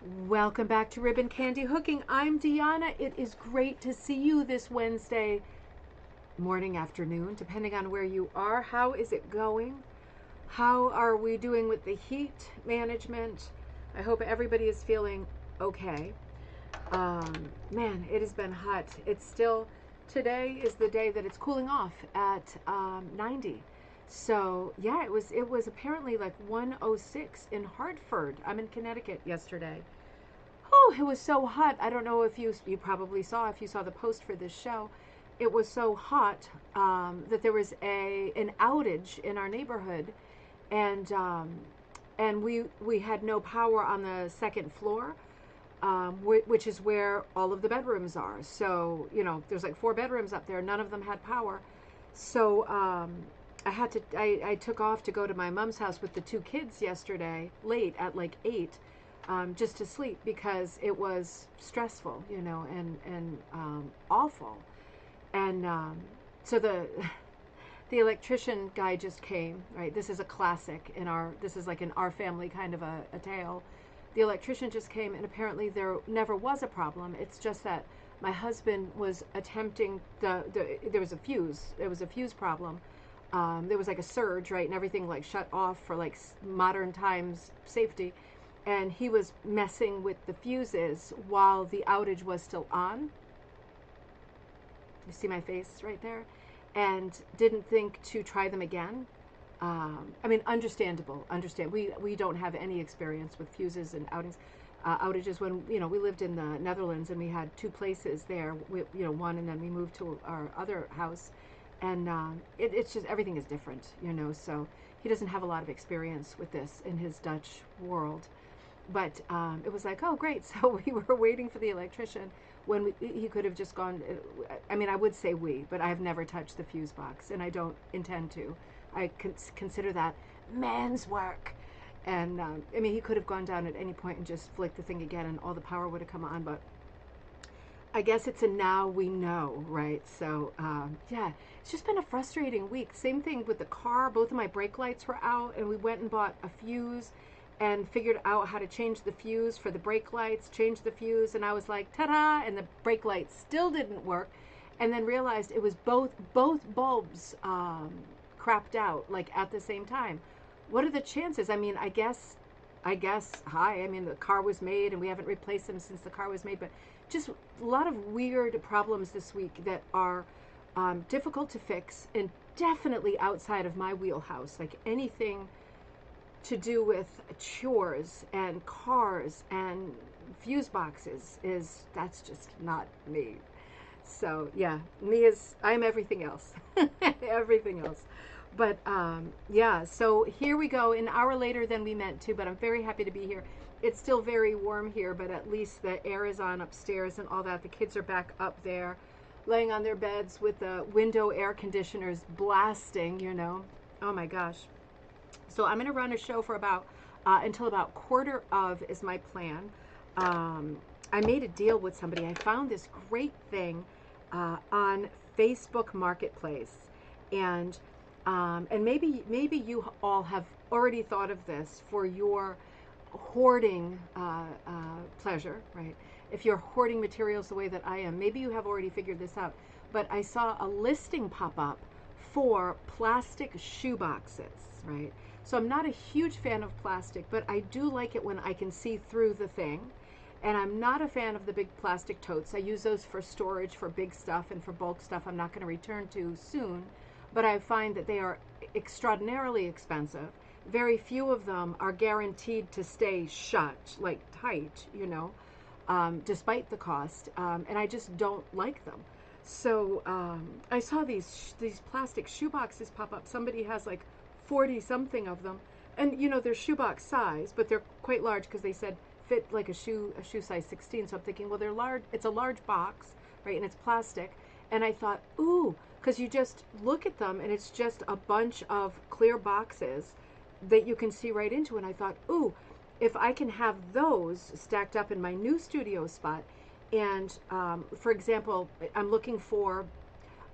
Welcome back to Ribbon Candy Hooking. I'm Deanna. It is great to see you this Wednesday morning, afternoon, depending on where you are. How is it going? How are we doing with the heat management? I hope everybody is feeling okay. Man, it has been hot. It's still, today is the day that it's cooling off at 90. So yeah, it was apparently like 106 in Hartford. I'm in Connecticut yesterday. Oh, it was so hot. I don't know if you probably saw, if you saw the post for this show. It was so hot that there was an outage in our neighborhood, and we had no power on the second floor, which is where all of the bedrooms are. So there's like 4 bedrooms up there. None of them had power. So I took off to go to my mom's house with the 2 kids yesterday, late at like 8, just to sleep because it was stressful, and awful. And so the electrician guy just came. Right, this is a classic in our. This is like in our family kind of a tale. The electrician just came, and apparently there never was a problem. It's just that my husband was attempting there was a fuse. There was a fuse problem. There was like a surge, right, and everything like shut off for like modern times safety, and he was messing with the fuses while the outage was still on. You see my face right there, and didn't think to try them again. I mean, understandable. Understand. We don't have any experience with fuses and outages. When we lived in the Netherlands and we had 2 places there. One, and then we moved to our other house, and it's just everything is different. So he doesn't have a lot of experience with this in his Dutch world. But it was like, oh, great. So we were waiting for the electrician when he could have just gone. I mean, I would say but I have never touched the fuse box, and I don't intend to. I consider that man's work. And I mean, he could have gone down at any point and just flicked the thing again, and all the power would have come on. But I guess it's a now we know, right? So yeah, it's just been a frustrating week. Same thing with the car. Both of my brake lights were out, and we went and bought a fuse and figured out how to change the fuse for the brake lights, change the fuse, and I was like, ta-da, and the brake lights still didn't work, and then realized it was both bulbs crapped out, like at the same time. What are the chances? I mean, I guess, hi, I mean, the car was made, and we haven't replaced them since the car was made, but just a lot of weird problems this week that are difficult to fix, and definitely outside of my wheelhouse, like anything to do with chores and cars and fuse boxes that's just not me. So yeah, I'm everything else. Everything else. But yeah, so here we go, an hour later than we meant to, but I'm very happy to be here. It's still very warm here, but at least the air is on upstairs and all that. The kids are back up there laying on their beds with the window air conditioners blasting. Oh my gosh. So I'm going to run a show for about until about 1/4 is my plan. I made a deal with somebody. I found this great thing on Facebook Marketplace, and maybe you all have already thought of this for your hoarding pleasure, right? If you're hoarding materials the way that I am, maybe you have already figured this out. But I saw a listing pop up for plastic shoe boxes, right? So I'm not a huge fan of plastic, but I do like it when I can see through the thing. And I'm not a fan of the big plastic totes. I use those for storage for big stuff and for bulk stuff I'm not going to return to soon. But I find that they are extraordinarily expensive. Very few of them are guaranteed to stay shut, like tight, despite the cost. And I just don't like them. So I saw these plastic shoe boxes pop up. Somebody has like 40 something of them, and they're shoebox size, but they're quite large because they said fit like a shoe size 16. So I'm thinking, well, they're large. It's a large box, right? And it's plastic. And I thought, ooh, because you just look at them and it's just a bunch of clear boxes that you can see right into. And I thought, ooh, if I can have those stacked up in my new studio spot, and for example, I'm looking for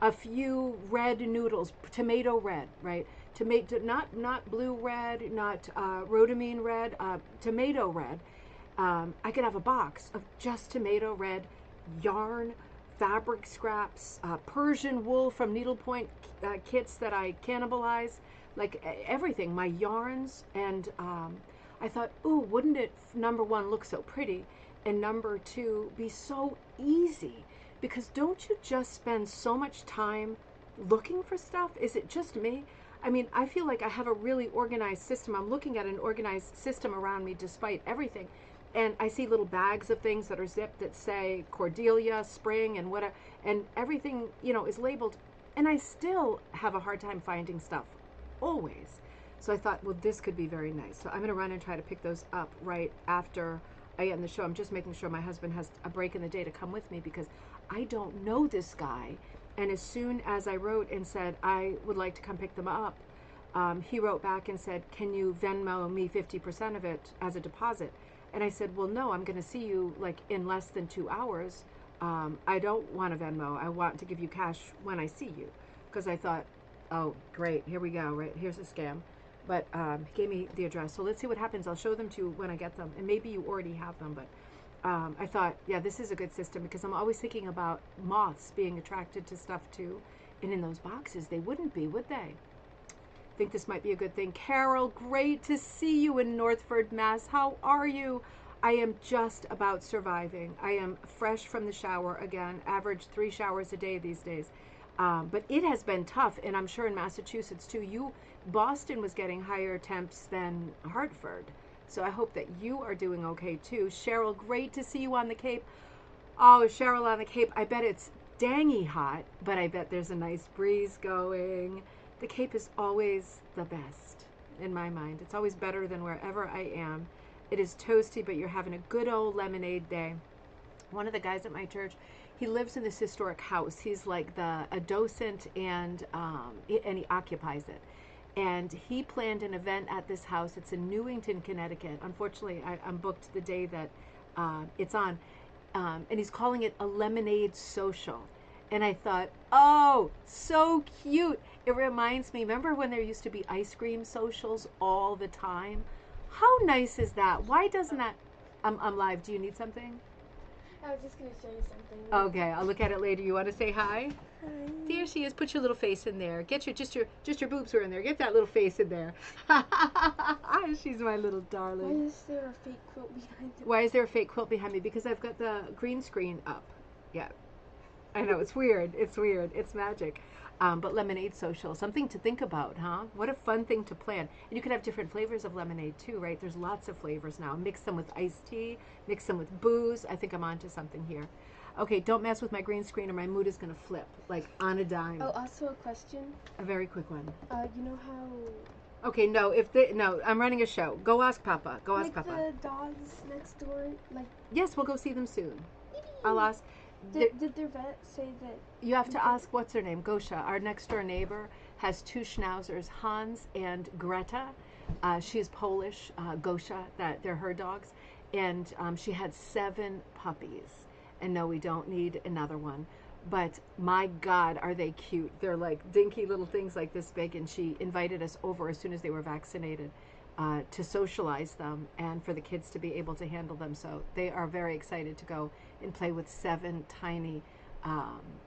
a few red noodles, tomato red, right? Tomato, not blue red, not rhodamine red, tomato red, I could have a box of just tomato red yarn, fabric scraps, Persian wool from needlepoint kits that I cannibalize, like everything, my yarns. And I thought, ooh, wouldn't it, number one, look so pretty, and number two, be so easy? Because don't you just spend so much time looking for stuff? Is it just me? I mean, I feel like I have a really organized system. I'm looking at an organized system around me despite everything. And I see little bags of things that are zipped that say Cordelia, spring, and whatever, and everything, is labeled. And I still have a hard time finding stuff, always. So I thought, well, this could be very nice. So I'm going to run and try to pick those up right after I end the show. I'm just making sure my husband has a break in the day to come with me because I don't know this guy. And as soon as I wrote and said I would like to come pick them up, he wrote back and said, can you Venmo me 50% of it as a deposit? And I said, well, no, I'm going to see you like in less than 2 hours. I don't want a Venmo. I want to give you cash when I see you. Because I thought, oh, great, here we go, right? Here's a scam. But he gave me the address. So let's see what happens. I'll show them to you when I get them. And maybe you already have them, but I thought, yeah, this is a good system because I'm always thinking about moths being attracted to stuff too. And in those boxes, they wouldn't be, would they? I think this might be a good thing. Carol, great to see you in Northford, Mass. How are you? I am just about surviving. I am fresh from the shower again. Average 3 showers a day these days. But it has been tough, and I'm sure in Massachusetts too. Boston was getting higher temps than Hartford. So I hope that you are doing okay too. Cheryl, great to see you on the Cape. Oh, Cheryl on the Cape. I bet it's dangy hot, but I bet there's a nice breeze going. The Cape is always the best in my mind. It's always better than wherever I am. It is toasty, but you're having a good old lemonade day. One of the guys at my church, he lives in this historic house. He's like a docent, and he occupies it. And he planned an event at this house. It's in Newington, Connecticut. Unfortunately, I'm booked the day that it's on. And he's calling it a lemonade social. And I thought, oh, so cute. It reminds me, remember when there used to be ice cream socials all the time? How nice is that? Why doesn't that? I'm live. Do you need something? I was just going to show you something. Okay, I'll look at it later. You want to say hi? Hi. There she is. Put your little face in there. Get just your boobs are in there. Get that little face in there. She's my little darling. Why is there a fake quilt behind it? Why is there a fake quilt behind me? Because I've got the green screen up. Yeah. I know, it's weird. It's weird. It's magic. But lemonade social, something to think about, huh? What a fun thing to plan. And you could have different flavors of lemonade too, right? There's lots of flavors now. Mix them with iced tea, mix them with booze. I think I'm onto something here. Okay, don't mess with my green screen or my mood is going to flip, like on a dime. Oh, also a question. A very quick one. You know how... Okay, no, I'm running a show. Go ask Papa. Go ask Papa. Like the dogs next door, like... Yes, we'll go see them soon. I'll ask... Did their vet say that... You have to ask, what's her name? Gosha. Our next door neighbor has 2 schnauzers, Hans and Greta. She is Polish, Gosha, they're her dogs. And she had 7 puppies. And no, we don't need another one. But my God, are they cute. They're like dinky little things like this big. And she invited us over as soon as they were vaccinated to socialize them and for the kids to be able to handle them. So they are very excited to go and play with 7 tiny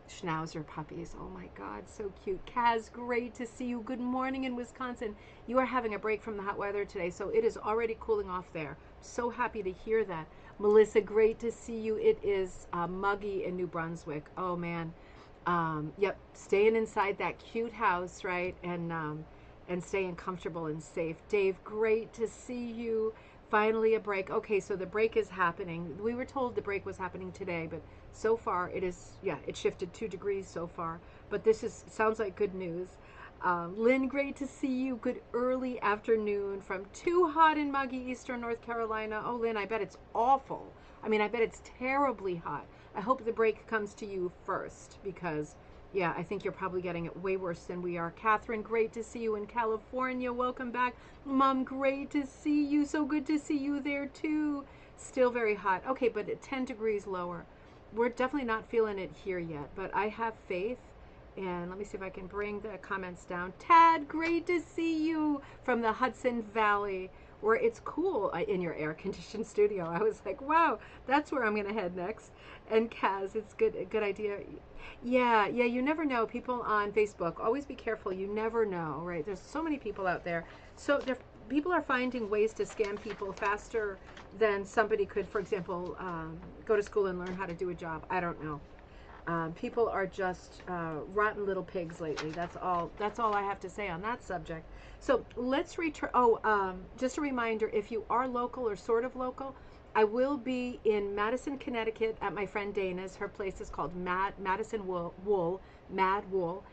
Schnauzer puppies. Oh my God, so cute. Kaz, great to see you. Good morning in Wisconsin. You are having a break from the hot weather today, so it is already cooling off there. So happy to hear that. Melissa, great to see you. It is muggy in New Brunswick. Oh man. Yep, staying inside that cute house, right? And staying comfortable and safe. Dave, great to see you. Finally a break. Okay, so the break is happening. We were told the break was happening today, but so far it is, yeah, it shifted 2 degrees so far. But this sounds like good news. Lynn, great to see you. Good early afternoon from too hot and muggy Eastern North Carolina. Oh, Lynn, I bet it's awful. I mean, I bet it's terribly hot. I hope the break comes to you first because, yeah, I think you're probably getting it way worse than we are. Catherine, great to see you in California. Welcome back. Mom, great to see you. So good to see you there too. Still very hot. Okay, but at 10 degrees lower. We're definitely not feeling it here yet, but I have faith. And let me see if I can bring the comments down. Tad, great to see you from the Hudson Valley. where it's cool in your air-conditioned studio. I was like, wow, that's where I'm going to head next. And Kaz, it's a good idea. Yeah, you never know. People on Facebook, always be careful. You never know, right? There's so many people out there. So people are finding ways to scam people faster than somebody could, for example, go to school and learn how to do a job. I don't know. People are just rotten little pigs lately. That's all I have to say on that subject. So let's return. Just a reminder, if you are local or sort of local, I will be in Madison, Connecticut at my friend Dana's. Her place is called Madison Wool, Mad Wool.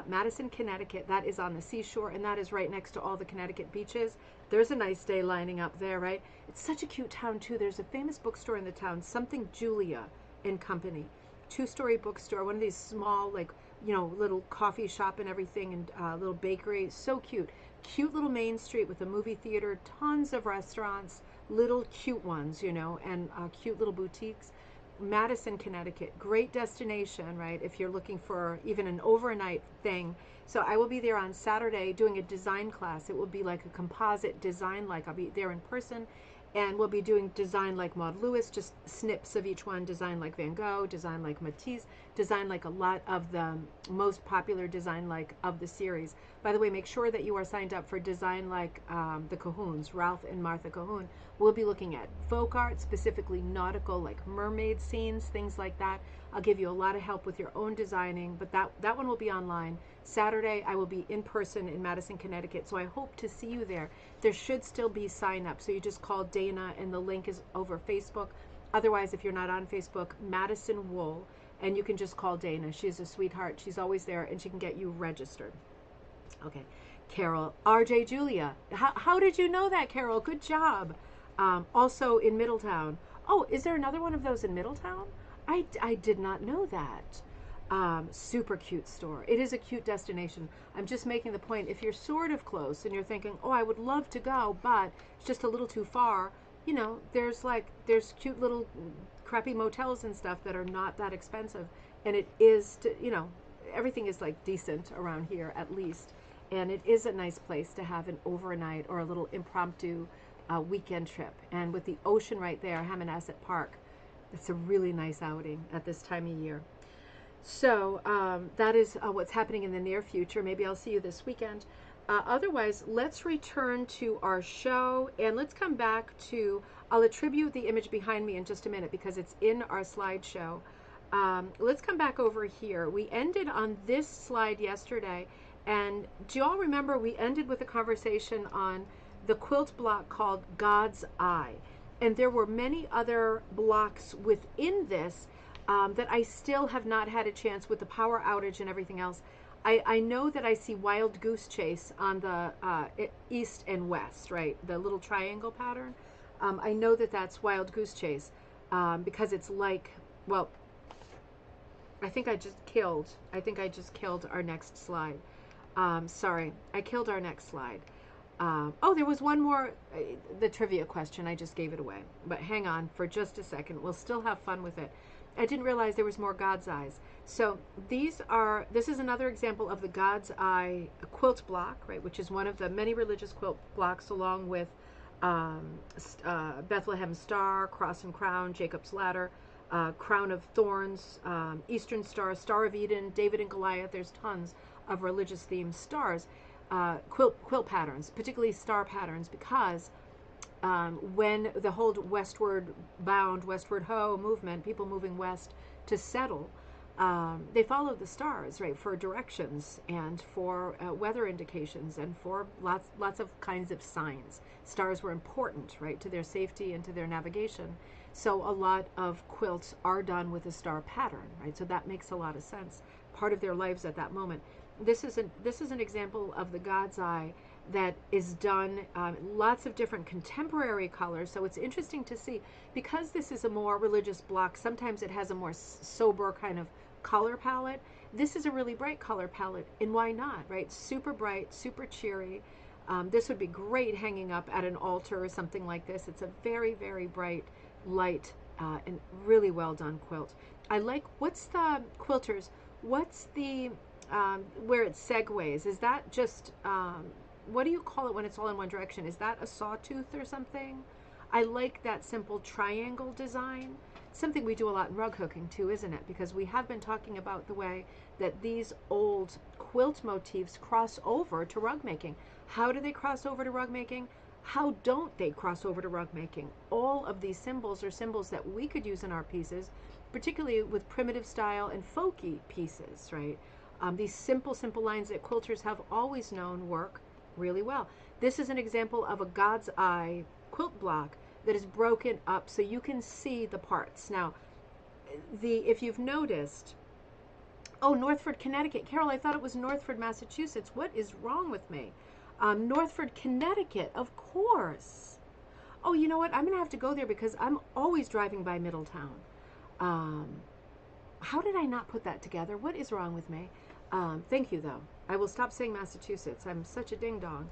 Madison, Connecticut. That is on the seashore, and that is right next to all the Connecticut beaches. There's a nice day lining up there, right? It's such a cute town, too. There's a famous bookstore in the town, Something Julia and Company. Two-story bookstore, one of these small, like, little coffee shop and everything, and little bakery. So cute. Cute little main street with a movie theater, tons of restaurants, little cute ones, and cute little boutiques. Madison, Connecticut, great destination, right? If you're looking for even an overnight thing. So I will be there on Saturday doing a design class. It will be like a composite design, like I'll be there in person, and we'll be doing design like Maud Lewis, just snips of each one, design like Van Gogh, design like Matisse, design like a lot of the most popular design like of the series. By the way, make sure that you are signed up for design like the Cahoons, Ralph and Martha Cahoon. We'll be looking at folk art, specifically nautical, like mermaid scenes, things like that. I'll give you a lot of help with your own designing, but that one will be online. Saturday, I will be in person in Madison, Connecticut, so I hope to see you there. There should still be sign up, so you just call Dana, and the link is over Facebook. Otherwise, if you're not on Facebook, Madison Wool, and you can just call Dana. She's a sweetheart. She's always there, and she can get you registered. Okay. Carol, RJ Julia. How did you know that, Carol? Good job. Also in Middletown. Oh, is there another one of those in Middletown? I did not know that. Super cute store. It is a cute destination. I'm just making the point, if you're sort of close and you're thinking, oh, I would love to go, but it's just a little too far, there's cute little crappy motels and stuff that are not that expensive. And it is, everything is like decent around here at least. And it is a nice place to have an overnight or a little impromptu weekend trip. And with the ocean right there, Hammonasset Park, it's a really nice outing at this time of year. So that is what's happening in the near future. Maybe I'll see you this weekend. Otherwise, let's return to our show, and let's come back to, I'll attribute the image behind me in just a minute because it's in our slideshow. Let's come back over here. We ended on this slide yesterday, and do you all remember we ended with a conversation on the quilt block called God's Eye? And there were many other blocks within this that I still have not had a chance with the power outage and everything else. I know that I see Wild Goose Chase on the east and west, right? The little triangle pattern. I know that that's Wild Goose Chase because it's like, well, I think I just killed our next slide. Sorry, I killed our next slide. Oh, there was one more, the trivia question. I just gave it away. But hang on for just a second. We'll still have fun with it. I didn't realize there was more God's Eyes. So this is another example of the God's Eye quilt block, right, which is one of the many religious quilt blocks, along with Bethlehem Star, Cross and Crown, Jacob's Ladder, Crown of Thorns, Eastern Star, Star of Eden, David and Goliath. There's tons of religious themed stars, quilt patterns, particularly star patterns, because when the whole westward bound, westward ho movement, people moving west to settle, they followed the stars, right, for directions and for weather indications and for lots of kinds of signs. Stars were important, right, to their safety and to their navigation. So a lot of quilts are done with a star pattern, right? So that makes a lot of sense. Part of their lives at that moment. This is an example of the God's Eye that is done lots of different contemporary colors. So it's interesting to see, because this is a more religious block, sometimes it has a more sober kind of color palette. This is a really bright color palette, and why not, right? Super bright, super cheery. This would be great hanging up at an altar or something like this. It's a very, very bright, light, and really well done quilt. I like, what's the quilters, what's the where it segues? Is that just what do you call it when it's all in one direction? Is that a sawtooth or something? I like that simple triangle design. Something we do a lot in rug hooking too, isn't it? Because we have been talking about the way that these old quilt motifs cross over to rug making. How do they cross over to rug making? How don't they cross over to rug making? All of these symbols are symbols that we could use in our pieces, particularly with primitive style and folky pieces, right? These simple lines that quilters have always known work really well. This is an example of a God's eye quilt block that is broken up so you can see the parts. Now, if you've noticed, oh, Northford, Connecticut. Carol, I thought it was Northford, Massachusetts. What is wrong with me? Northford, Connecticut, of course. Oh, you know what? I'm going to have to go there because I'm always driving by Middletown. How did I not put that together? What is wrong with me? Thank you, though. I will stop saying Massachusetts. I'm such a ding-dong.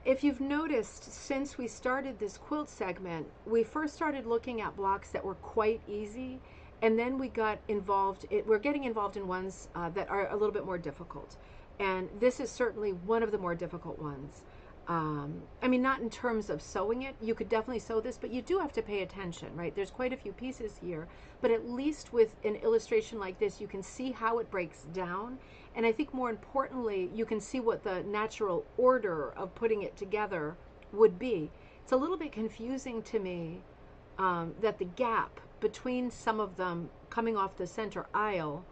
If you've noticed, since we started this quilt segment, we first started looking at blocks that were quite easy, and then we got involved. We're getting involved in ones that are a little bit more difficult. And this is certainly one of the more difficult ones. I mean, not in terms of sewing it. You could definitely sew this, but you do have to pay attention, right? There's quite a few pieces here, but at least with an illustration like this, you can see how it breaks down. And I think more importantly, you can see what the natural order of putting it together would be. It's a little bit confusing to me that the gap between some of them coming off the center aisle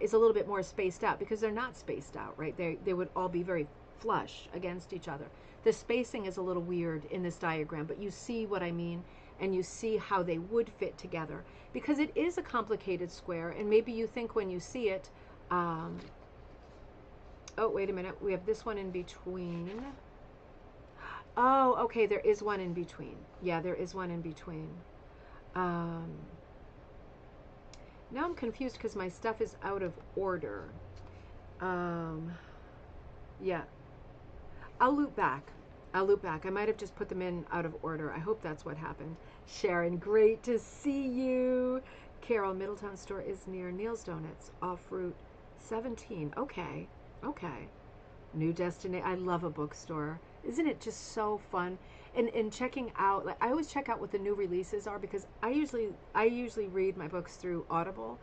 is a little bit more spaced out, because they're not spaced out, right? They would all be very flush against each other. The spacing is a little weird in this diagram, but you see what I mean, and you see how they would fit together, because it is a complicated square. And maybe you think when you see it, oh, wait a minute, we have this one in between. Oh, okay, there is one in between. Yeah, there is one in between. Now I'm confused because my stuff is out of order. Yeah. I'll loop back. I might have just put them in out of order. I hope that's what happened. Sharon, great to see you. Carol, Middletown store is near Neil's Donuts off Route 17. Okay. New destination. I love a bookstore. Isn't it just so fun? And checking out, like, I always check out what the new releases are, because I usually read my books through Audible,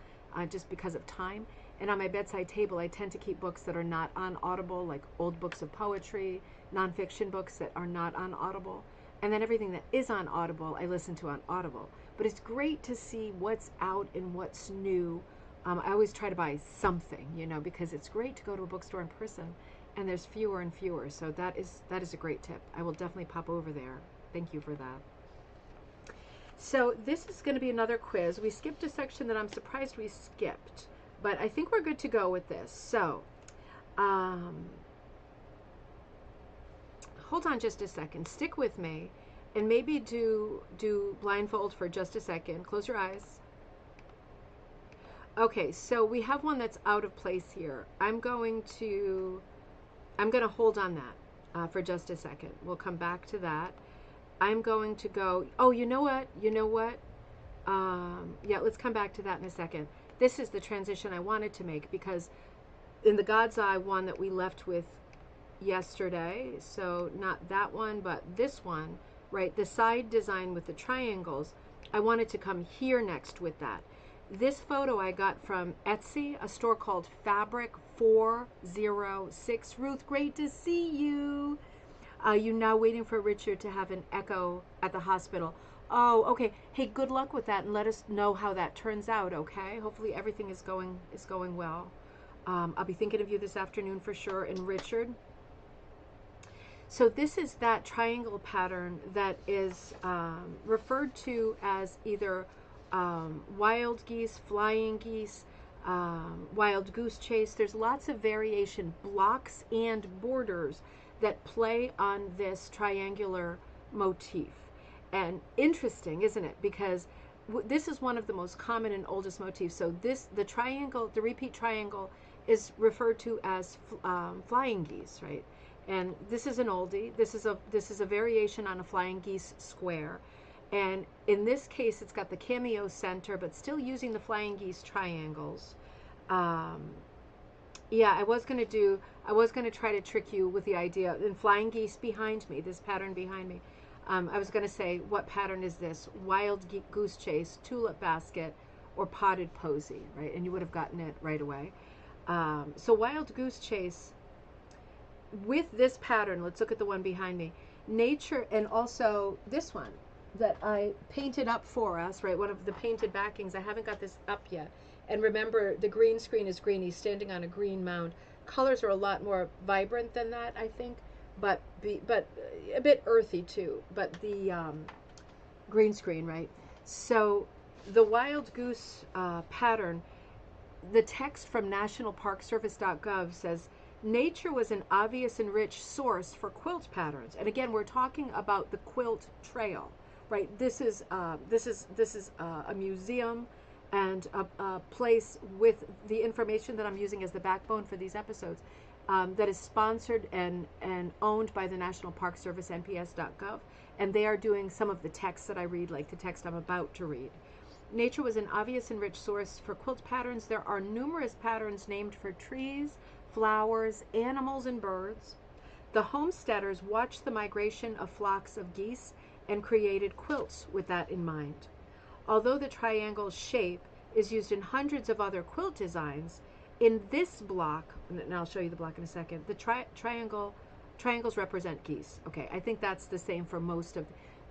just because of time. And on my bedside table, I tend to keep books that are not on Audible, like old books of poetry, nonfiction books that are not on Audible. And then everything that is on Audible, I listen to on Audible. But it's great to see what's out and what's new. I always try to buy something, because it's great to go to a bookstore in person, and there's fewer and fewer. So that is a great tip. I will definitely pop over there. Thank you for that. So this is going to be another quiz. We skipped a section that I'm surprised we skipped, but I think we're good to go with this. So hold on just a second. Stick with me, and maybe do blindfold for just a second. Close your eyes. Okay, so we have one that's out of place here. I'm going to hold on that for just a second. We'll come back to that. I'm going to go, oh, you know what? Yeah, let's come back to that in a second. This is the transition I wanted to make, because in the God's Eye one that we left with yesterday, so not that one, but this one, right? The side design with the triangles, I wanted to come here next with that. This photo I got from Etsy, a store called Fabric 406. Ruth, great to see you. You now waiting for Richard to have an echo at the hospital. Oh, okay. Hey, good luck with that, and let us know how that turns out, okay? Hopefully everything is going well. I'll be thinking of you this afternoon for sure. And Richard. So this is that triangle pattern that is referred to as either wild geese, flying geese, wild goose chase. There's lots of variation, blocks and borders that play on this triangular motif. And interesting, isn't it? Because this is one of the most common and oldest motifs. So the triangle, the repeat triangle, is referred to as flying geese, right? And this is an oldie. This is a variation on a flying geese square. And in this case, it's got the cameo center, but still using the flying geese triangles. Yeah, I was going to try to trick you with the idea. And flying geese behind me, this pattern behind me. I was going to say, what pattern is this? Wild goose chase, tulip basket, or potted posy, right? And you would have gotten it right away. So wild goose chase, with this pattern, let's look at the one behind me. Nature, and also this one that I painted up for us, right? One of the painted backings. I haven't got this up yet. And remember, the green screen is green. He's standing on a green mound. Colors are a lot more vibrant than that, I think, but a bit earthy too. But the green screen, right? So the wild goose pattern, the text from nationalparkservice.gov says, nature was an obvious and rich source for quilt patterns. And again, we're talking about the quilt trail, right? This is a museum and a place with the information that I'm using as the backbone for these episodes, that is sponsored and owned by the National Park Service, nps.gov, and they are doing some of the text that I read, like the text I'm about to read. Nature was an obvious and rich source for quilt patterns. There are numerous patterns named for trees, flowers, animals, and birds. The homesteaders watched the migration of flocks of geese and created quilts with that in mind. Although the triangle shape is used in hundreds of other quilt designs, in this block, and I'll show you the block in a second, the triangles represent geese. Okay, I think that's the same for most of.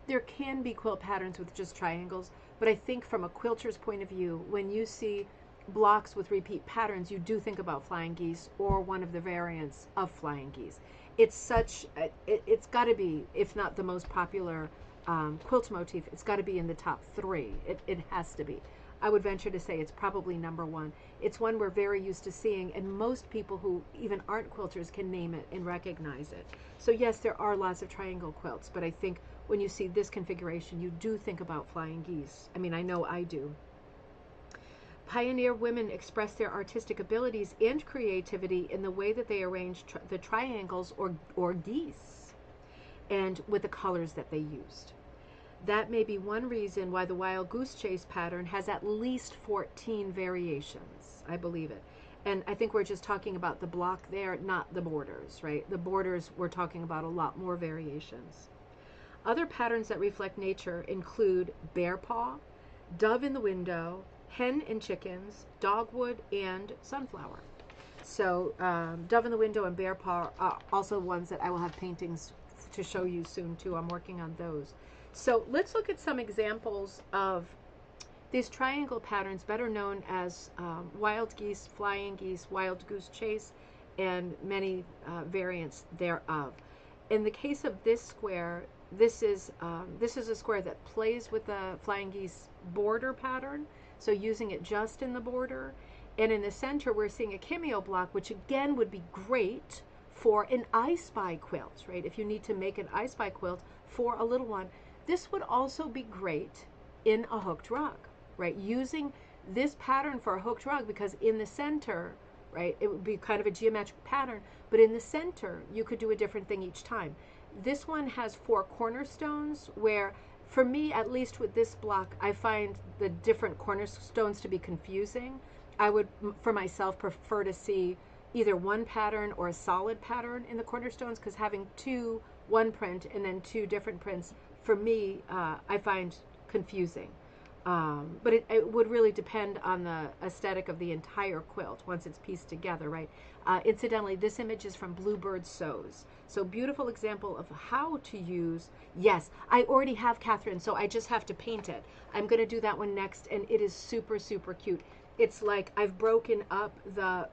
There can be quilt patterns with just triangles, but I think from a quilter's point of view, when you see blocks with repeat patterns, you do think about flying geese or one of the variants of flying geese. It's such, it's got to be, if not the most popular quilt motif, it's got to be in the top 3. It has to be. I would venture to say it's probably number 1. It's one we're very used to seeing, and most people who even aren't quilters can name it and recognize it. So yes, there are lots of triangle quilts, but I think when you see this configuration, you do think about flying geese. I mean, I know I do. Pioneer women express their artistic abilities and creativity in the way that they arrange the triangles or geese, and with the colors that they used. That may be one reason why the wild goose chase pattern has at least 14 variations. I believe it. And I think we're just talking about the block there, not the borders, right? The borders, we're talking about a lot more variations. Other patterns that reflect nature include bear paw, dove in the window, hen and chickens, dogwood, and sunflower. So dove in the window and bear paw are also ones that I will have paintings to show you soon too. I'm working on those. So let's look at some examples of these triangle patterns, better known as wild geese, flying geese, wild goose chase, and many variants thereof. In the case of this square, this is a square that plays with the flying geese border pattern, so using it just in the border. And in the center, we're seeing a cameo block, which again would be great for an I Spy quilt, right? If you need to make an I Spy quilt for a little one. This would also be great in a hooked rug, right? Using this pattern for a hooked rug, because in the center, right, it would be kind of a geometric pattern, but in the center, you could do a different thing each time. This one has 4 cornerstones where, for me, at least with this block, I find the different cornerstones to be confusing. I would, for myself, prefer to see either one pattern or a solid pattern in the cornerstones, because having one print and then 2 different prints, for me, I find confusing. But it would really depend on the aesthetic of the entire quilt once it's pieced together, right? Incidentally, this image is from Bluebird Sews. So beautiful example of how to use, yes, I already have Catherine, so I just have to paint it. I'm going to do that one next, and it is super, super cute. It's like I've broken up the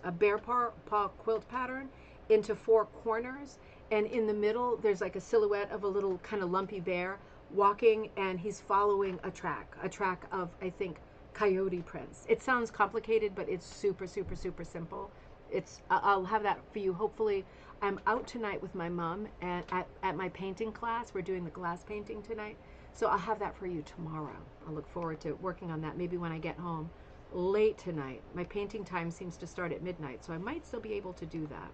a bear paw quilt pattern into 4 corners, and in the middle there's like a silhouette of a little kind of lumpy bear walking, and he's following a track of, I think, coyote prints. It sounds complicated, but it's super, super, super simple. I'll have that for you. Hopefully, I'm out tonight with my mom at my painting class. We're doing the glass painting tonight, so I'll have that for you tomorrow. I look forward to working on that, maybe when I get home late tonight. My painting time seems to start at midnight, so I might still be able to do that.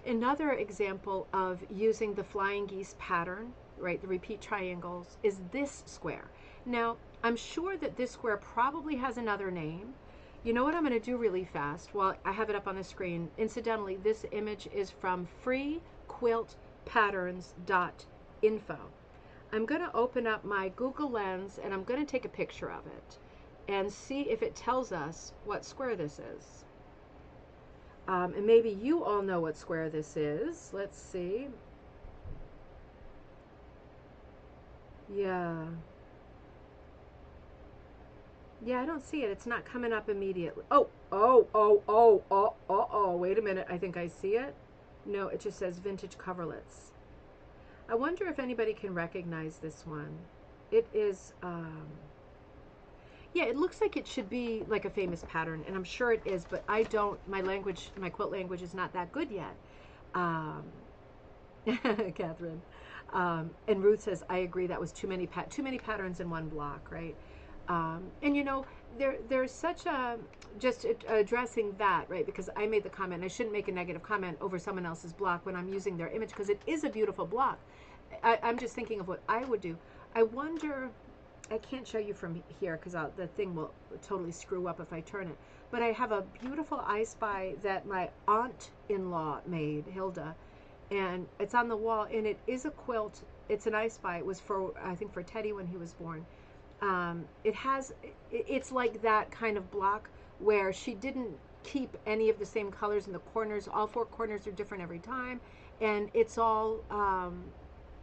Another example of using the flying geese pattern, right, the repeat triangles, is this square. Now, I'm sure that this square probably has another name. You know what I'm going to do really fast while I have it up on the screen? Incidentally, this image is from freequiltpatterns.info. I'm going to open up my Google Lens and I'm going to take a picture of it and see if it tells us what square this is. And maybe you all know what square this is. Let's see. Yeah. Yeah, I don't see it. It's not coming up immediately. Oh, wait a minute. I think I see it. No, it just says vintage coverlets. I wonder if anybody can recognize this one. It is, yeah, it looks like it should be like a famous pattern, and I'm sure it is, but I don't, my quilt language is not that good yet. Catherine. And Ruth says, I agree, that was too many patterns in one block, right? And you know, there's such a, just addressing that, right? Because I made the comment, I shouldn't make a negative comment over someone else's block when I'm using their image, because it is a beautiful block. I'm just thinking of what I would do. I wonder, I can't show you from here because the thing will totally screw up if I turn it. But I have a beautiful I Spy that my aunt-in-law made, Hilda, and it's on the wall, and it is a quilt. It's an I Spy. It was for, I think, for Teddy when he was born. It's like that kind of block where she didn't keep any of the same colors in the corners. All four corners are different every time, and it's all,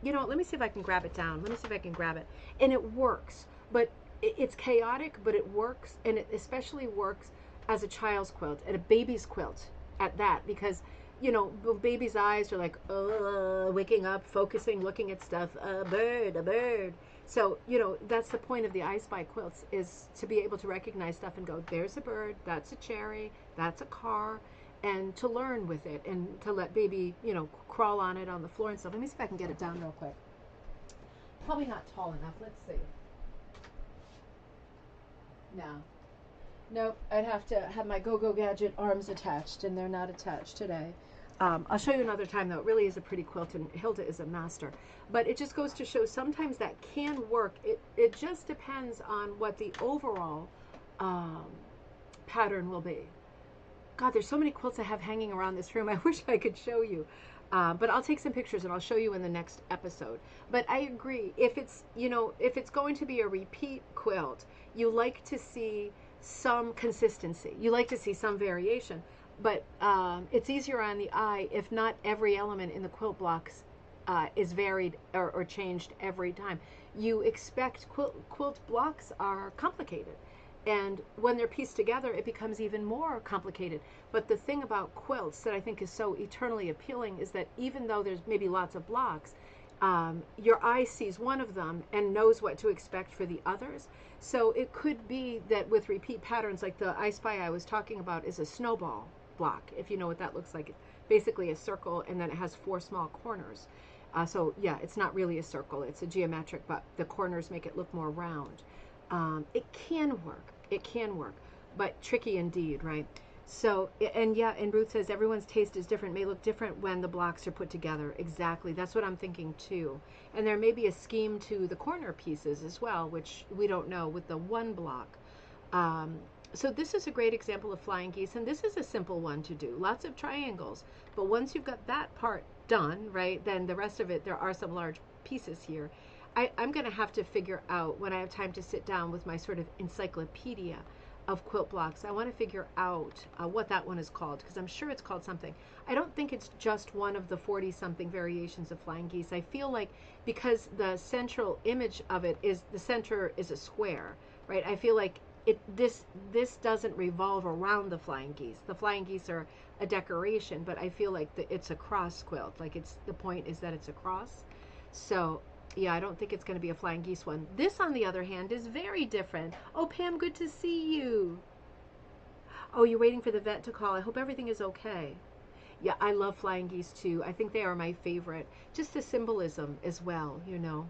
you know, let me see if I can grab it down. Let me see if I can grab it. And it works, but it's chaotic, but it works, and it especially works as a child's quilt, and a baby's quilt at that, because, you know, baby's eyes are like, waking up, focusing, looking at stuff, a bird, a bird. So, you know, that's the point of the I Spy quilts, is to be able to recognize stuff and go, there's a bird, that's a cherry, that's a car, and to learn with it and to let baby, you know, crawl on it on the floor and stuff. Let me see if I can get it down real quick. Probably not tall enough. Let's see. No. Nope, I'd have to have my Go-Go Gadget arms attached, and they're not attached today. I'll show you another time, though. It really is a pretty quilt, and Hilda is a master. But it just goes to show sometimes that can work. It just depends on what the overall pattern will be. God, there's so many quilts I have hanging around this room. I wish I could show you. But I'll take some pictures and I'll show you in the next episode. But I agree. If it's, you know, if it's going to be a repeat quilt, you like to see some consistency. You like to see some variation. But it's easier on the eye if not every element in the quilt blocks is varied or changed every time. You expect quilt blocks are complicated. And when they're pieced together, it becomes even more complicated. But the thing about quilts that I think is so eternally appealing is that even though there's maybe lots of blocks, your eye sees one of them and knows what to expect for the others. So it could be that with repeat patterns, like the I Spy I was talking about is a snowball block, if you know what that looks like. It's basically a circle, and then it has 4 small corners. So yeah, it's not really a circle, it's a geometric, but the corners make it look more round. It can work, but tricky indeed, right? So, and yeah, and Ruth says everyone's taste is different, may look different when the blocks are put together. Exactly, that's what I'm thinking too. And there may be a scheme to the corner pieces as well, which we don't know with the one block. So this is a great example of flying geese, and this is a simple one to do. Lots of triangles, but once you've got that part done, right, then the rest of it, there are some large pieces here. I'm going to have to figure out, when I have time to sit down with my sort of encyclopedia of quilt blocks, I want to figure out what that one is called, because I'm sure it's called something. I don't think it's just one of the 40-something variations of flying geese. I feel like because the central image of it is, the center is a square, right? I feel like this doesn't revolve around the flying geese. The flying geese are a decoration, but I feel like it's a cross quilt. Like the point is that it's a cross. So yeah, I don't think it's going to be a flying geese one. This, on the other hand, is very different. Oh, Pam, good to see you. Oh, you're waiting for the vet to call. I hope everything is okay. Yeah, I love flying geese too. I think they are my favorite. Just the symbolism as well, you know.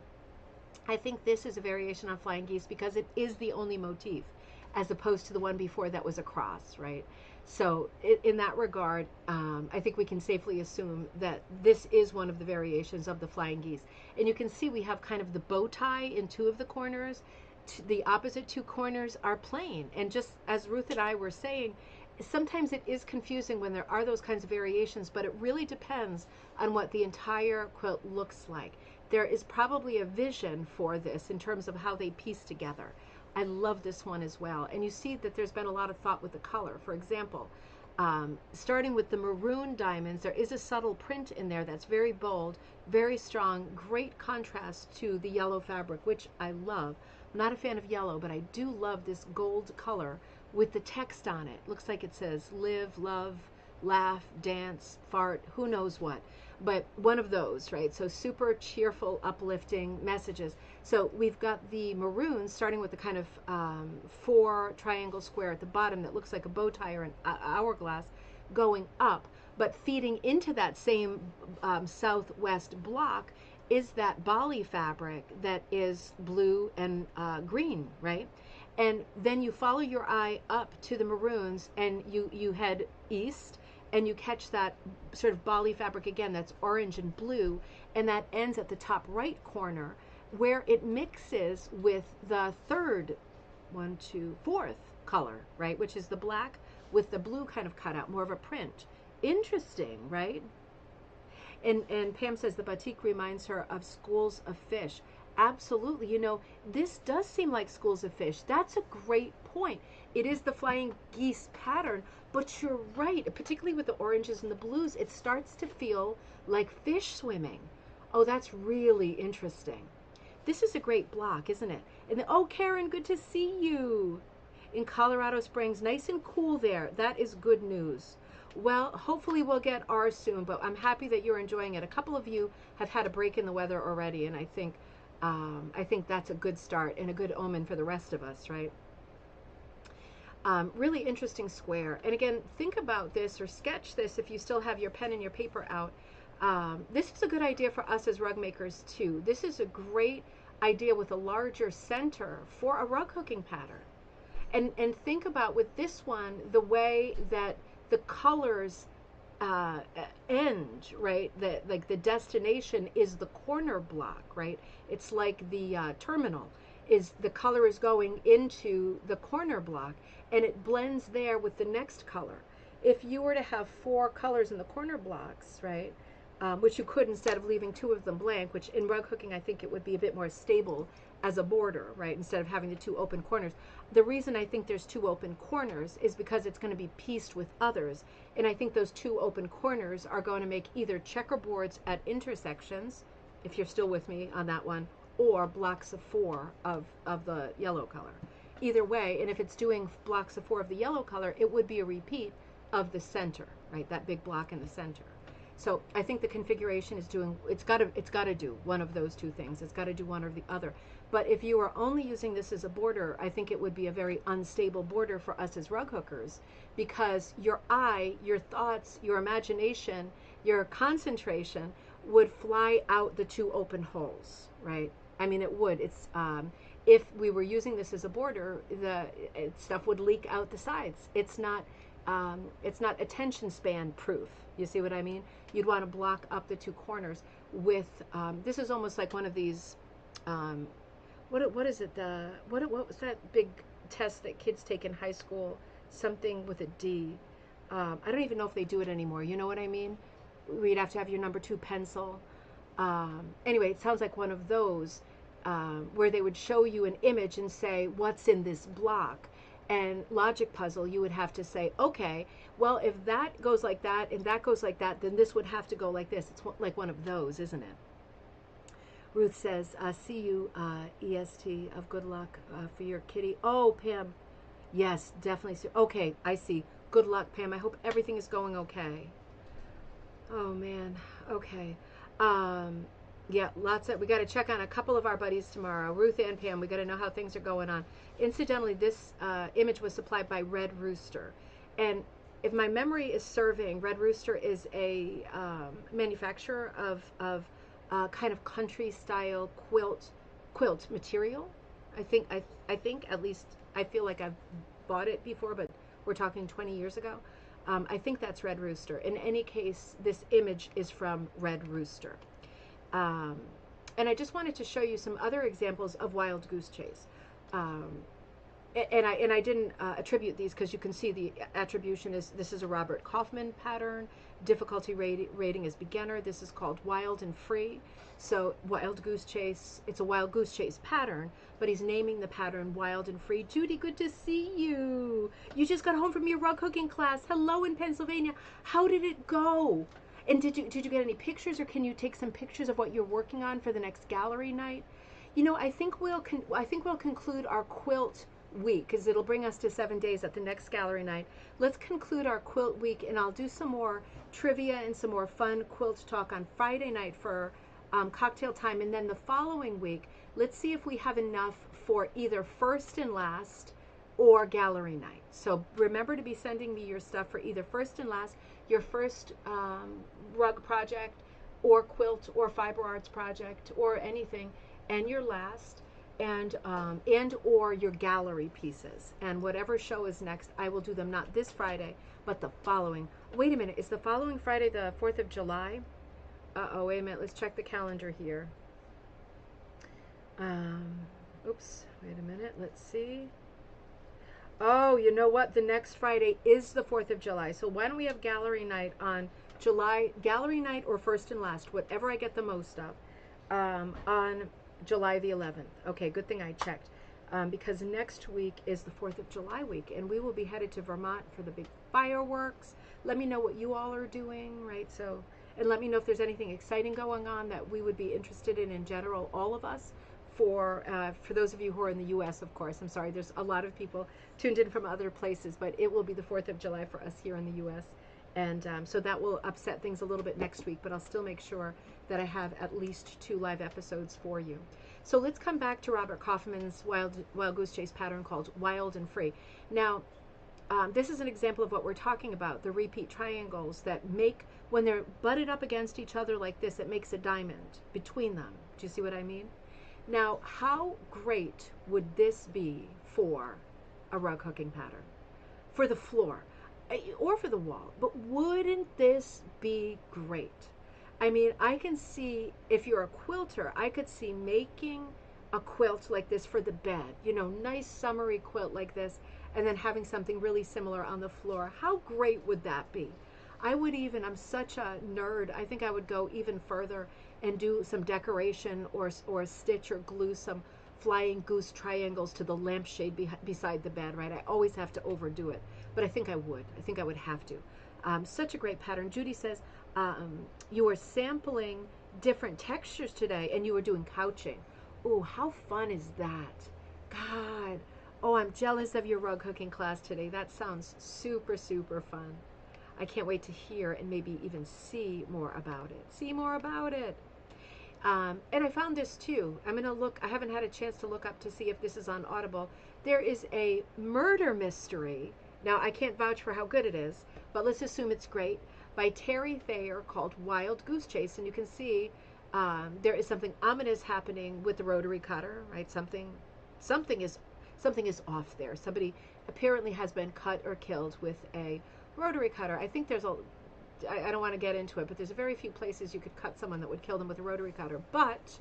I think this is a variation on flying geese because it is the only motif, as opposed to the one before that was a cross, right? So in that regard, I think we can safely assume that this is one of the variations of the flying geese. And you can see we have kind of the bow tie in 2 of the corners the opposite two corners are plain. And just as Ruth and I were saying, sometimes it is confusing when there are those kinds of variations, but it really depends on what the entire quilt looks like. There is probably a vision for this in terms of how they piece together. I love this one as well. And you see that there's been a lot of thought with the color. For example, starting with the maroon diamonds, there is a subtle print in there that's very bold, very strong, great contrast to the yellow fabric, which I love. I'm not a fan of yellow, but I do love this gold color with the text on it. Looks like it says live, love, laugh, dance, fart, who knows what. But one of those, right? So super cheerful, uplifting messages. So we've got the maroons starting with the kind of 4 triangle square at the bottom that looks like a bow tie or an hourglass going up, but feeding into that same southwest block is that Bali fabric that is blue and green, right? And then you follow your eye up to the maroons and you head east and you catch that sort of Bali fabric again that's orange and blue, and that ends at the top right corner where it mixes with the fourth color, right, which is the black with the blue kind of cut out, more of a print. Interesting, right? And Pam says the batik reminds her of schools of fish. Absolutely. You know, this does seem like schools of fish. That's a great point. It is the flying geese pattern, but you're right, particularly with the oranges and the blues, it starts to feel like fish swimming. Oh, that's really interesting. This is a great block, isn't it? And oh, Karen, good to see you in Colorado Springs. Nice and cool there. That is good news. Well, hopefully we'll get ours soon, but I'm happy that you're enjoying it. A couple of you have had a break in the weather already, and I think that's a good start and a good omen for the rest of us, right? Really interesting square. And again, think about this or sketch this if you still have your pen and your paper out. This is a good idea for us as rug makers too. This is a great idea with a larger center for a rug hooking pattern. And think about with this one, the way that the colors end, right? Like the destination is the corner block, right? It's like the terminal is the color is going into the corner block and it blends there with the next color. If you were to have 4 colors in the corner blocks, right, which you could instead of leaving 2 of them blank, which in rug hooking I think it would be a bit more stable as a border, right, instead of having the 2 open corners. The reason I think there's 2 open corners is because it's going to be pieced with others, and I think those 2 open corners are going to make either checkerboards at intersections, if you're still with me on that one, or blocks of 4 of the yellow color. Either way, and if it's doing blocks of 4 of the yellow color, it would be a repeat of the center, right, that big block in the center. So I think the configuration is doing, it's got to do one of those 2 things. It's got to do one or the other. But if you are only using this as a border, I think it would be a very unstable border for us as rug hookers, because your eye, your thoughts, your imagination, your concentration would fly out the 2 open holes, right? I mean, it would. It's if we were using this as a border, the stuff would leak out the sides. It's not attention span proof. You see what I mean? You'd want to block up the 2 corners with, this is almost like one of these, what is it? What was that big test that kids take in high school? Something with a D. I don't even know if they do it anymore. You know what I mean? Where you'd have to have your number 2 pencil. Anyway, it sounds like one of those where they would show you an image and say, what's in this block? And logic puzzle, you would have to say, okay, well, if that goes like that and that goes like that, then this would have to go like this. It's like one of those, isn't it? Ruth says, see you, EST, of good luck for your kitty. Oh, Pam. Yes, definitely. Okay, I see. Good luck, Pam. I hope everything is going okay. Oh, man. Okay. Yeah, we got to check on a couple of our buddies tomorrow, Ruth and Pam. We got to know how things are going on. Incidentally, this image was supplied by Red Rooster. And if my memory is serving, Red Rooster is a manufacturer of kind of country style quilt material. I think at least I feel like I've bought it before, but we're talking 20 years ago. I think that's Red Rooster. In any case, this image is from Red Rooster. And I just wanted to show you some other examples of Wild Goose Chase. um, and I didn't attribute these because you can see the attribution is, this is a Robert Kaufman pattern. Difficulty rating is beginner. This is called Wild and Free. So Wild Goose Chase, it's a Wild Goose Chase pattern, but he's naming the pattern Wild and Free. Judy, good to see you. You just got home from your rug hooking class. Hello in Pennsylvania. How did it go? And did you get any pictures, or can you take some pictures of what you're working on for the next gallery night? You know, I think we'll conclude our quilt week, because it'll bring us to 7 days at the next gallery night. Let's conclude our quilt week, and I'll do some more trivia and some more fun quilt talk on Friday night for cocktail time. And then the following week, let's see if we have enough for either first and last or gallery night. So remember to be sending me your stuff for either first and last, your first rug project or quilt or fiber arts project or anything, and your last, and or your gallery pieces. And whatever show is next, I will do them not this Friday, but the following. Wait a minute, is the following Friday the 4th of July? Uh-oh, wait a minute, let's check the calendar here. Oops, wait a minute, let's see. Oh, you know what? The next Friday is the 4th of July. So why don't we have gallery night on gallery night or first and last, whatever I get the most of, on July the 11th. Okay, good thing I checked, because next week is the 4th of July week, and we will be headed to Vermont for the big fireworks. Let me know what you all are doing, right? So, and let me know if there's anything exciting going on that we would be interested in general, all of us. For those of you who are in the U.S., of course, I'm sorry, there's a lot of people tuned in from other places, but it will be the 4th of July for us here in the U.S., and so that will upset things a little bit next week, but I'll still make sure that I have at least 2 live episodes for you. So let's come back to Robert Kaufman's Wild Goose Chase pattern called Wild and Free. Now, this is an example of what we're talking about, the repeat triangles that make, when they're butted up against each other like this, it makes a diamond between them. Do you see what I mean? Now, how great would this be for a rug hooking pattern? For the floor or for the wall, but wouldn't this be great? I mean, I can see, if you're a quilter, I could see making a quilt like this for the bed, you know, nice summery quilt like this, and then having something really similar on the floor. How great would that be? I would even, I'm such a nerd, I think I would go even further and do some decoration or stitch or glue some flying goose triangles to the lampshade beside the bed, right? I always have to overdo it, but I think I would. I think I would have to. Such a great pattern. Judy says, you were sampling different textures today and you were doing couching. Oh, how fun is that? God. Oh, I'm jealous of your rug hooking class today. That sounds super, super fun. I can't wait to hear and maybe even see more about it. See more about it. And I found this too. I'm going to look. I haven't had a chance to look up to see if this is on Audible. There is a murder mystery. Now, I can't vouch for how good it is, but let's assume it's great, by Terry Thayer, called Wild Goose Chase. And you can see there is something ominous happening with the rotary cutter, right? Something is off there. Somebody apparently has been cut or killed with a rotary cutter. I think there's I don't want to get into it, but there's very few places you could cut someone that would kill them with a rotary cutter. But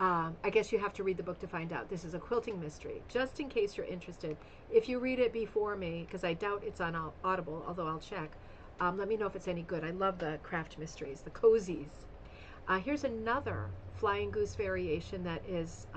I guess you have to read the book to find out. This is a quilting mystery, just in case you're interested. If you read it before me, because I doubt it's on Audible, although I'll check, let me know if it's any good. I love the craft mysteries, the cozies. Here's another flying goose variation that is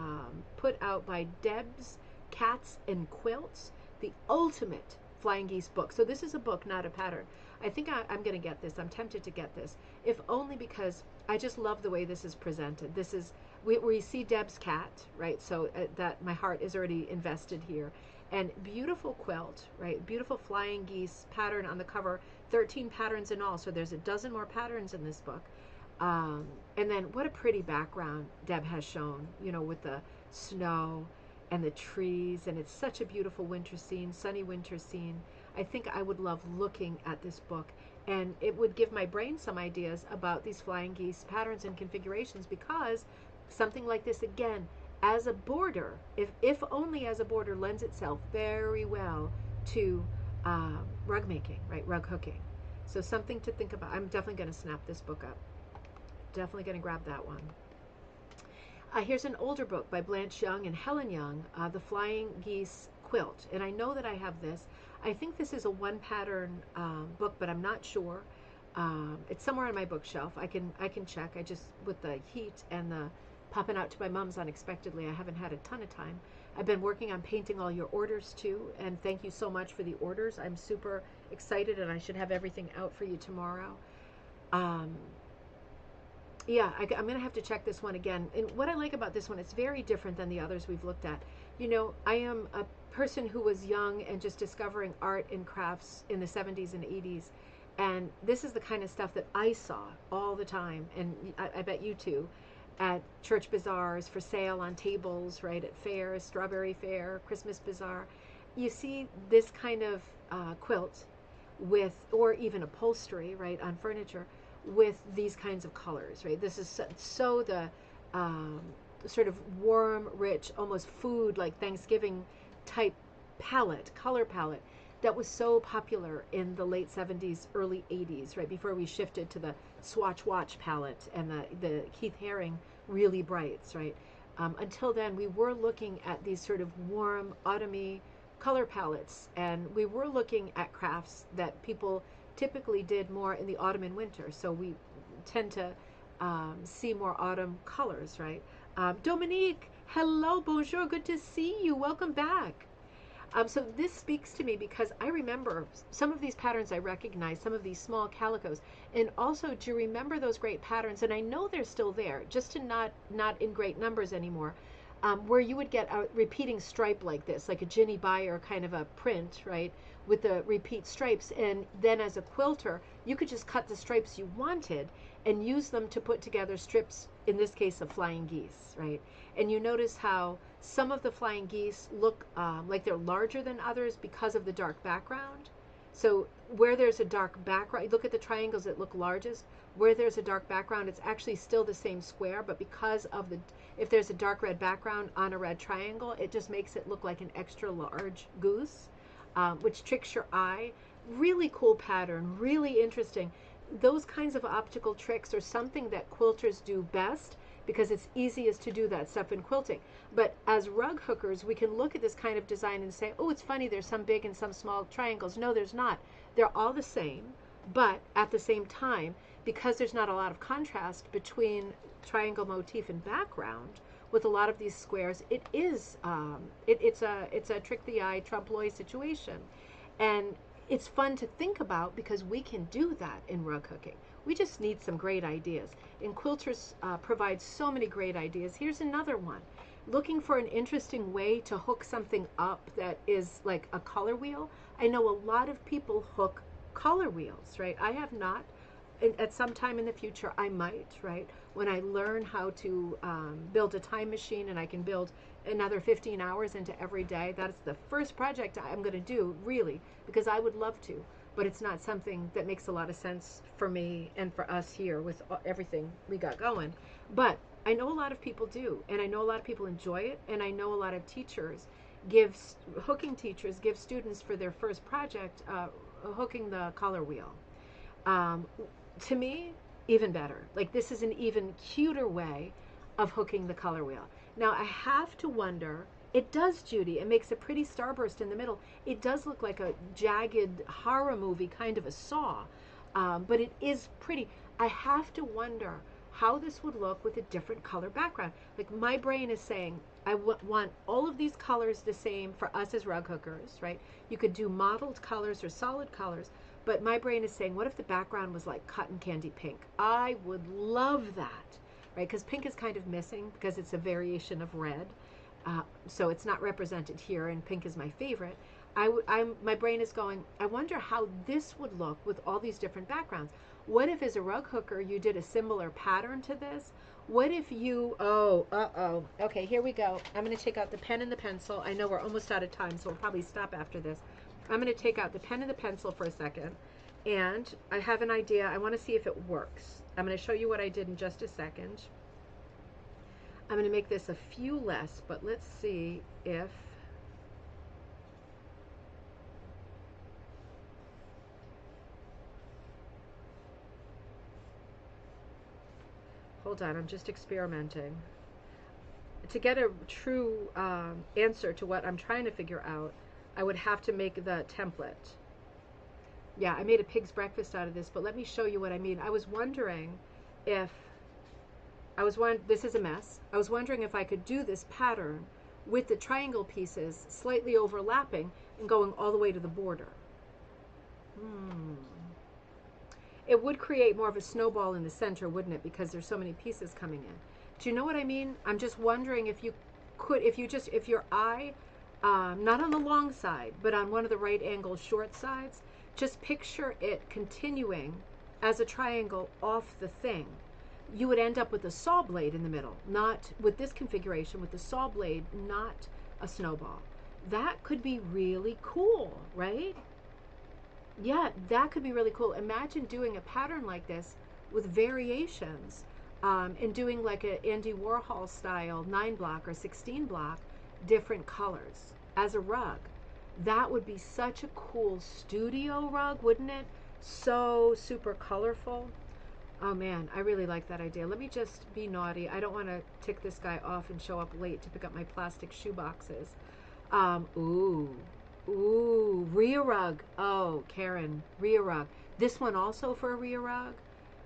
put out by Deb's Cats and Quilts, the ultimate flying geese book. So this is a book, not a pattern. I think I'm going to get this. I'm tempted to get this, if only because I just love the way this is presented. This is, we see Deb's cat, right? So that my heart is already invested here. And beautiful quilt, right? Beautiful flying geese pattern on the cover, 13 patterns in all. So there's a dozen more patterns in this book. And then what a pretty background Deb has shown, you know, with the snow and the trees, and it's such a beautiful winter scene, sunny winter scene. I think I would love looking at this book, and it would give my brain some ideas about these flying geese patterns and configurations, because something like this, again, as a border, if only as a border, lends itself very well to rug making, right, rug hooking. So something to think about. I'm definitely going to snap this book up. Definitely going to grab that one. Here's an older book by Blanche Young and Helen Young, The Flying Geese Quilt. And I know that I have this. I think this is a one pattern book, but I'm not sure. It's somewhere on my bookshelf. I can check. I just, with the heat and the popping out to my mom's unexpectedly, I haven't had a ton of time. I've been working on painting all your orders too, and thank you so much for the orders. I'm super excited, and I should have everything out for you tomorrow. Yeah, I'm going to have to check this one again. And what I like about this one, it's very different than the others we've looked at. You know, I am a person who was young and just discovering art and crafts in the 70s and 80s. And this is the kind of stuff that I saw all the time. And I bet you too, at church bazaars, for sale on tables, right, at fairs, Strawberry Fair, Christmas Bazaar. You see this kind of quilt with, or even upholstery, right, on furniture, with these kinds of colors, right? This is so the sort of warm, rich, almost food like Thanksgiving type palette, color palette that was so popular in the late 70s, early 80s, right before we shifted to the SWATCH palette and the Keith Haring really brights, right? Until then, we were looking at these sort of warm, autumny color palettes, and we were looking at crafts that people typically did more in the autumn and winter. So we tend to see more autumn colors, right? Dominique, hello, bonjour, good to see you. Welcome back. So this speaks to me because I remember some of these patterns I recognize, some of these small calicos, and also to remember those great patterns, and I know they're still there, just to not in great numbers anymore, where you would get a repeating stripe like this, like a Ginny Buyer kind of a print, right, with the repeat stripes, and then as a quilter, you could just cut the stripes you wanted and use them to put together strips, in this case of flying geese, right? And you notice how some of the flying geese look like they're larger than others because of the dark background. So where there's a dark background, look at the triangles that look largest. Where there's a dark background, it's actually still the same square, but because of if there's a dark red background on a red triangle, it just makes it look like an extra large goose, which tricks your eye. Really cool pattern, really interesting. Those kinds of optical tricks are something that quilters do best, because it's easiest to do that stuff in quilting. But as rug hookers, we can look at this kind of design and say, oh, it's funny, there's some big and some small triangles. No, there's not. They're all the same, but at the same time, because there's not a lot of contrast between triangle motif and background, with a lot of these squares, it is it's a trick the eye, trompe l'oeil situation. And it's fun to think about because we can do that in rug hooking. We just need some great ideas. And quilters provide so many great ideas. Here's another one. Looking for an interesting way to hook something up that is like a color wheel. I know a lot of people hook color wheels, right? I have not. At some time in the future, I might, right? When I learn how to build a time machine and I can build another 15 hours into every day, that's the first project I'm going to do, really, because I would love to. But it's not something that makes a lot of sense for me and for us here with everything we got going. But I know a lot of people do, and I know a lot of people enjoy it, and I know a lot of teachers hooking teachers give students for their first project hooking the color wheel. To me, even better. Like, this is an even cuter way of hooking the color wheel. Now, I have to wonder, it does, Judy. It makes a pretty starburst in the middle. It does look like a jagged horror movie kind of a saw, but it is pretty. I have to wonder how this would look with a different color background. Like, my brain is saying, I want all of these colors the same for us as rug hookers, right? You could do mottled colors or solid colors, but my brain is saying, what if the background was like cotton candy pink? I would love that, right? Because pink is kind of missing because it's a variation of red. So it's not represented here, and pink is my favorite. My brain is going, I wonder how this would look with all these different backgrounds. What if as a rug hooker you did a similar pattern to this? What if you, okay, here we go. I'm going to take out the pen and the pencil. I know we're almost out of time, so we'll probably stop after this. I'm going to take out the pen and the pencil for a second, and I have an idea. I want to see if it works. I'm going to show you what I did in just a second. I'm going to make this a few less, but let's see if hold on, I'm just experimenting. to get a true answer to what I'm trying to figure out, I would have to make the template. Yeah, I made a pig's breakfast out of this, but let me show you what I mean. I was wondering if, this is a mess. I was wondering if I could do this pattern with the triangle pieces slightly overlapping and going all the way to the border. It would create more of a snowball in the center, wouldn't it? Because there's so many pieces coming in. Do you know what I mean? I'm just wondering if you could, if your eye, not on the long side, but on one of the right angle short sides, just picture it continuing as a triangle off the thing. You would end up with a saw blade in the middle, not with this configuration, with the saw blade, not a snowball. That could be really cool, right? Yeah, that could be really cool. Imagine doing a pattern like this with variations, and doing like an Andy Warhol style 9-block or 16-block, different colors as a rug. That would be such a cool studio rug, wouldn't it? So super colorful. Oh man, I really like that idea. Let me just be naughty. I don't want to tick this guy off and show up late to pick up my plastic shoe boxes. Ooh, Rhea rug. Oh, Karen, Rhea rug. This one also for a Rhea rug,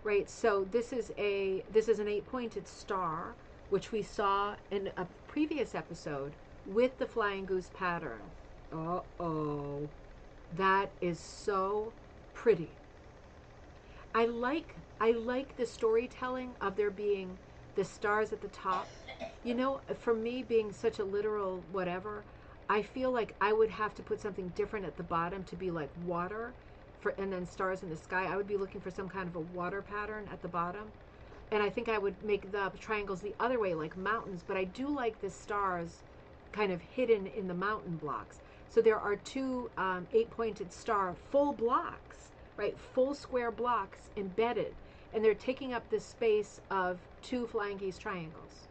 right? So this is an 8-pointed star, which we saw in a previous episode with the flying goose pattern. Uh-oh, that is so pretty. I like the storytelling of there being the stars at the top. You know, for me being such a literal whatever, I feel like I would have to put something different at the bottom to be like water, and then stars in the sky. I would be looking for some kind of a water pattern at the bottom. And I think I would make the triangles the other way, like mountains. But I do like the stars kind of hidden in the mountain blocks. So there are two 8-pointed star full blocks, right? Full square blocks embedded. And they're taking up the space of 2 flying geese triangles.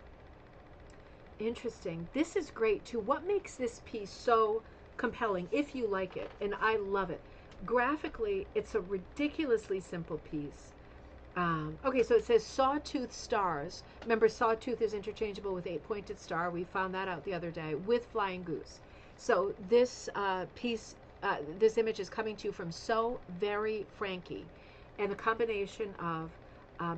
Interesting. This is great too. What makes this piece so compelling, if you like it? And I love it. Graphically, it's a ridiculously simple piece. Okay, so it says sawtooth stars. Remember, sawtooth is interchangeable with 8-pointed star. We found that out the other day with flying goose. So this piece, this image is coming to you from So Very Frankie, and the combination of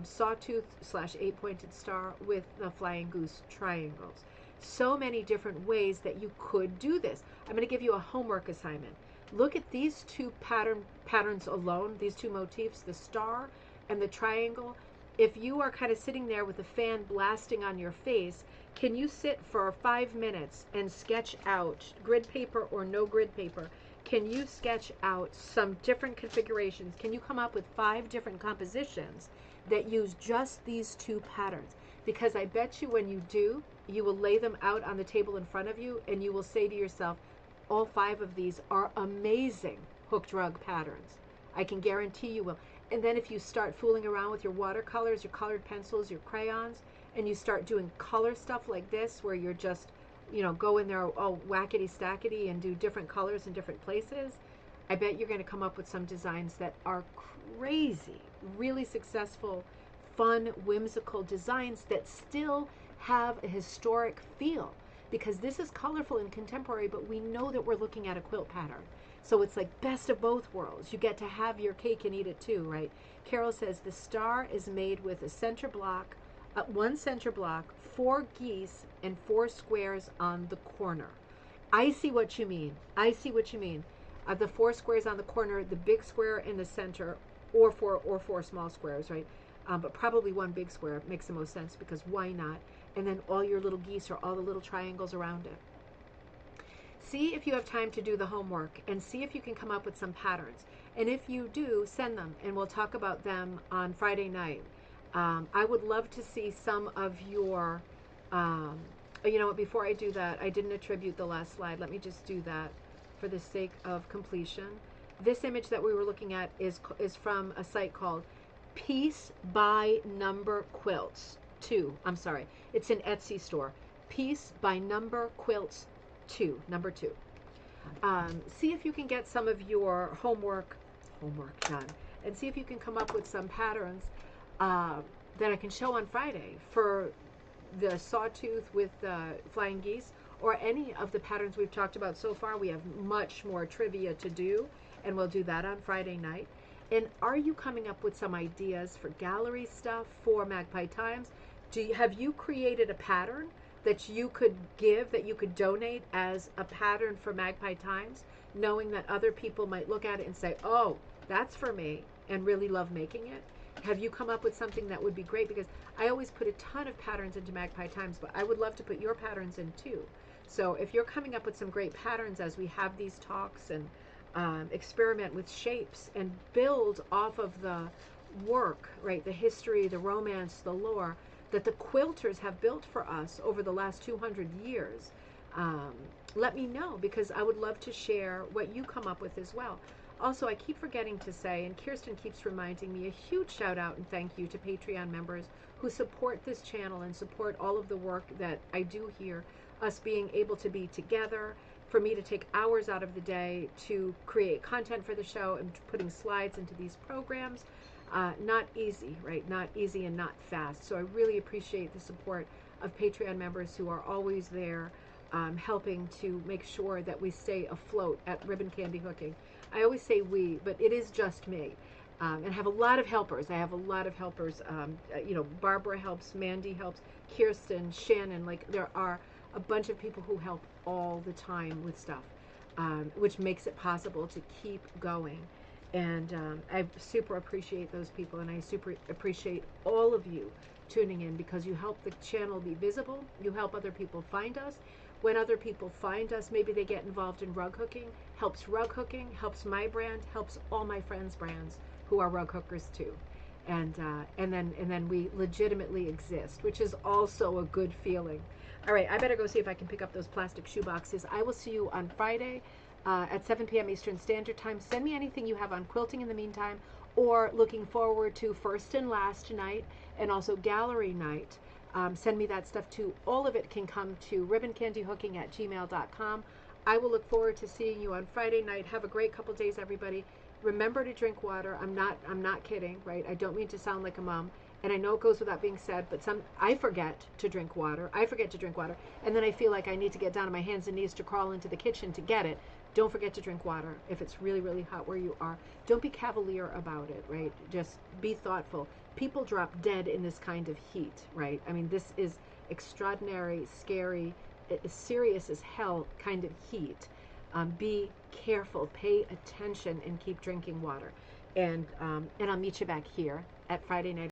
sawtooth / 8-pointed star with the flying goose triangles. So many different ways that you could do this. I'm going to give you a homework assignment. Look at these two patterns alone, these two motifs, the star and the triangle. If you are kind of sitting there with the fan blasting on your face, can you sit for 5 minutes and sketch out, grid paper or no grid paper, can you sketch out some different configurations? Can you come up with 5 different compositions that use just these two patterns? Because I bet you when you do, you will lay them out on the table in front of you and you will say to yourself, all 5 of these are amazing hooked rug patterns. I can guarantee you will. And then if you start fooling around with your watercolors, your colored pencils, your crayons, and you start doing color stuff like this, where you're just, go in there all whackety stackety and do different colors in different places, I bet you're going to come up with some designs that are crazy, really successful, fun, whimsical designs that still have a historic feel. Because this is colorful and contemporary, but we know that we're looking at a quilt pattern. So it's like best of both worlds. You get to have your cake and eat it too, right? Carol says the star is made with a center block, 1 center block, 4 geese, and 4 squares on the corner. I see what you mean. I see what you mean. The 4 squares on the corner, the big square in the center, or 4 small squares, right? But probably 1 big square makes the most sense, because why not? And then all your little geese or all the little triangles around it. See if you have time to do the homework and see if you can come up with some patterns. And if you do, send them and we'll talk about them on Friday night. I would love to see some of your, you know what, before I do that, I didn't attribute the last slide. Let me just do that for the sake of completion. This image that we were looking at is from a site called Piece by Number Quilts 2. I'm sorry, it's an Etsy store. Piece by Number Quilts 2, number 2. See if you can get some of your homework done, and see if you can come up with some patterns that I can show on Friday for the sawtooth with flying geese, or any of the patterns we've talked about so far, we have much more trivia to do, and we'll do that on Friday night. And are you coming up with some ideas for gallery stuff for Magpie Times? Have you created a pattern that you could give, that you could donate as a pattern for Magpie Times, knowing that other people might look at it and say, oh, that's for me, and really love making it? Have you come up with something that would be great? Because I always put a ton of patterns into Magpie Times, but I would love to put your patterns in too. So if you're coming up with some great patterns as we have these talks and experiment with shapes and build off of the work, right, the history, the romance, the lore that the quilters have built for us over the last 200 years, let me know, because I would love to share what you come up with as well. Also, I keep forgetting to say, and Kirsten keeps reminding me, a huge shout out and thank you to Patreon members who support this channel and support all of the work that I do here, us being able to be together, for me to take hours out of the day to create content for the show and putting slides into these programs. Not easy, right? Not easy and not fast. So I really appreciate the support of Patreon members who are always there, helping to make sure that we stay afloat at Ribbon Candy Hooking. I always say we, but it is just me. And I have a lot of helpers. I have a lot of helpers. Barbara helps, Mandy helps, Kirsten, Shannon. Like, there are a bunch of people who help all the time with stuff, which makes it possible to keep going. And I super appreciate those people, and I super appreciate all of you tuning in, because you help the channel be visible. You help other people find us. When other people find us, maybe they get involved in rug hooking. Helps rug hooking, helps my brand, helps all my friends' brands who are rug hookers too. And then we legitimately exist, which is also a good feeling. All right, I better go see if I can pick up those plastic shoe boxes. I will see you on Friday at 7 p.m. Eastern Standard Time. Send me anything you have on quilting in the meantime, or looking forward to first and last night and also gallery night. Send me that stuff too. All of it can come to ribboncandyhooking@gmail.com. I will look forward to seeing you on Friday night. Have a great couple days, everybody. Remember to drink water. I'm not kidding, right? I don't mean to sound like a mom. And I know it goes without being said, but I forget to drink water. And then I feel like I need to get down on my hands and knees to crawl into the kitchen to get it. Don't forget to drink water if it's really, really hot where you are. Don't be cavalier about it, right? Just be thoughtful. People drop dead in this kind of heat, right? I mean, this is extraordinary, scary, serious as hell kind of heat. Be careful, pay attention, and keep drinking water. And I'll meet you back here at Friday night.